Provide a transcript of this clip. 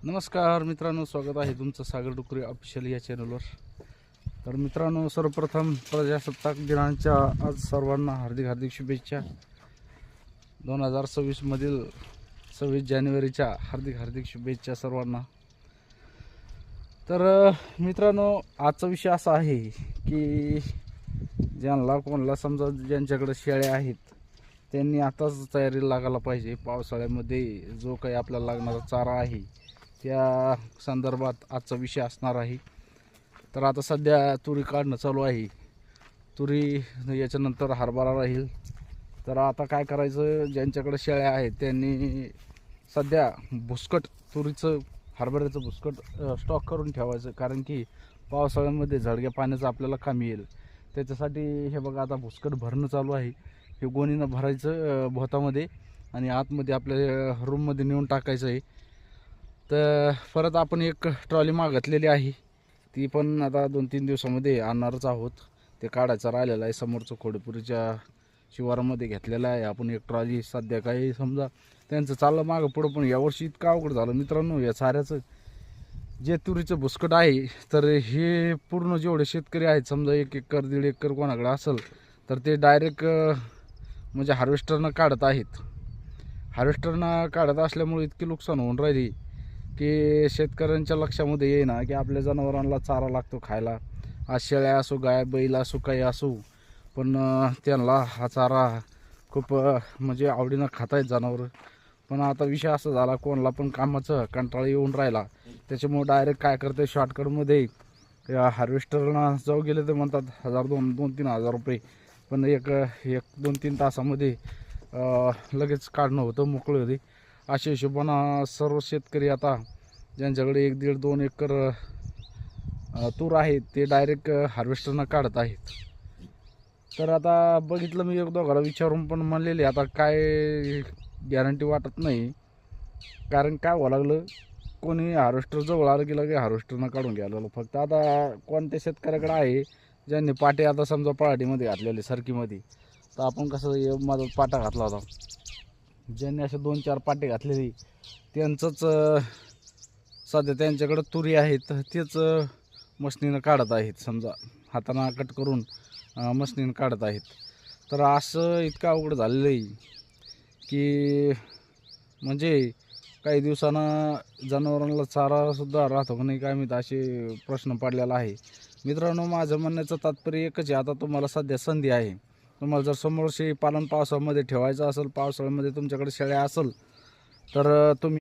नमस्कार मित्रांनो, स्वागत आहे तुमचं सागर डुकरे ऑफिशियल या चॅनलवर. तर मित्रांनो, सर्वप्रथम प्रजासत्ताक दिनाच्या आज सर्वांना हार्दिक हार्दिक शुभेच्छा. 2026 मधील 26 जानेवारीच्या हार्दिक हार्दिक शुभेच्छा सर्वांना. तर मित्रांनो, आजचा विषय असा आहे की कोणाला समजा ज्यांच्याकडे शेळ्या आहेत त्यांनी आताच तयारीला लागायला पाहिजे. पावसाळ्यामध्ये जो काही आपल्याला लागणारा चारा आहे त्या संदर्भात आजचा विषय असणार आहे. तर आता सध्या तुरी काढणं चालू आहे. तुरी याच्यानंतर हरभरा राहील. तर आता काय करायचं, ज्यांच्याकडे शेळ्या आहेत त्यांनी सध्या भुसकट तुरीचं हरभऱ्याचं भुसकट स्टॉक करून ठेवायचं, कारण की पावसाळ्यामध्ये झडग्या पाण्याचं आपल्याला कामी येईल. त्याच्यासाठी हे बघा, आता भुसकट भरणं चालू आहे. हे गोणीनं भरायचं भोतामध्ये आणि आतमध्ये आपल्या रूममध्ये नेऊन टाकायचं आहे. तर परत आपण एक ट्रॉली मागितलेली आहे, ती पण आता 2-3 दिवसामध्ये आणणारच आहोत. ते काढायचं राहिलेलं आहे. समोरचं खोडेपुरीच्या शिवारामध्ये घेतलेलं आहे आपण एक ट्रॉली. सध्या काही समजा त्यांचं चाललं मागं पुढं, पण यावर्षी इतकं अवघड झालं मित्रांनो या साऱ्याचं. जे तुरीचं भुसकट आहे तर हे पूर्ण जेवढे शेतकरी आहेत, समजा 1 एकर 1.5 एकर कोणाकडे असेल तर ते डायरेक्ट म्हणजे हार्वेस्टरनं काढत आहेत. हार्वेस्टरनं काढत असल्यामुळे इतकी नुकसान होऊन राहिली की शेतकऱ्यांच्या लक्षामध्ये येईना की आपल्या जनावरांना चारा लागतो खायला. आज शेळ्या असो, गाय बैल असो, काही असो, पण त्यांना हा चारा खूप म्हणजे आवडीनं खातायत जनावरं. पण आता विषय असा झाला, कोणाला पण कामाचं कंटाळा येऊन राहिला, त्याच्यामुळे डायरेक्ट काय करते, शॉर्टकटमध्ये हार्वेस्टरला जाऊ गेले तर म्हणतात 2,000-3 हजार रुपये. पण एक 2-3 तासामध्ये लगेच काढणं होतं, मोकळे होते. अशा हिशोबानं सर्व शेतकरी आता ज्यांच्याकडे 1-1.5-2 एकर तूर आहे ते डायरेक्ट हार्वेस्टरनं काढत आहेत. तर आता बघितलं मी 1-2 विचारून, पण म्हणलेले आता काय गॅरंटी वाटत नाही. कारण काय व्हावं लागलं, कोणी हार्वेस्टर जवळ आलं की लगे हार्वेस्टरनं काढून घ्यायला. फक्त आता कोणत्या शेतकऱ्याकडे आहे ज्यांनी पाटे आता समजा पराठीमध्ये घातलेले सरकीमध्ये, तर आपण कसं माझा पाटा घातला होता, ज्यांनी असे 2-4 पाटे घातलेले त्यांचंच सध्या त्यांच्याकडं तुरी आहेत, तेच मशनीनं काढत आहेत. समजा हातानं कट करून मशनीनं काढत आहेत. तर असं इतकं अवघड झालेलं आहे की म्हणजे काही दिवसानं जनावरांना चारासुद्धा राहतो का नाही काय माहीत, असे प्रश्न पडलेला आहे. मित्रांनो, माझं म्हणण्याचं तात्पर्य एकच आहे, आता तुम्हाला सध्या संधी आहे. तुम्हाला जर समोर पालन पावसामध्ये ठेवायचं असेल, पावसाळ्यामध्ये तुमच्याकडे शेळ्या असेल, तर तुम्ही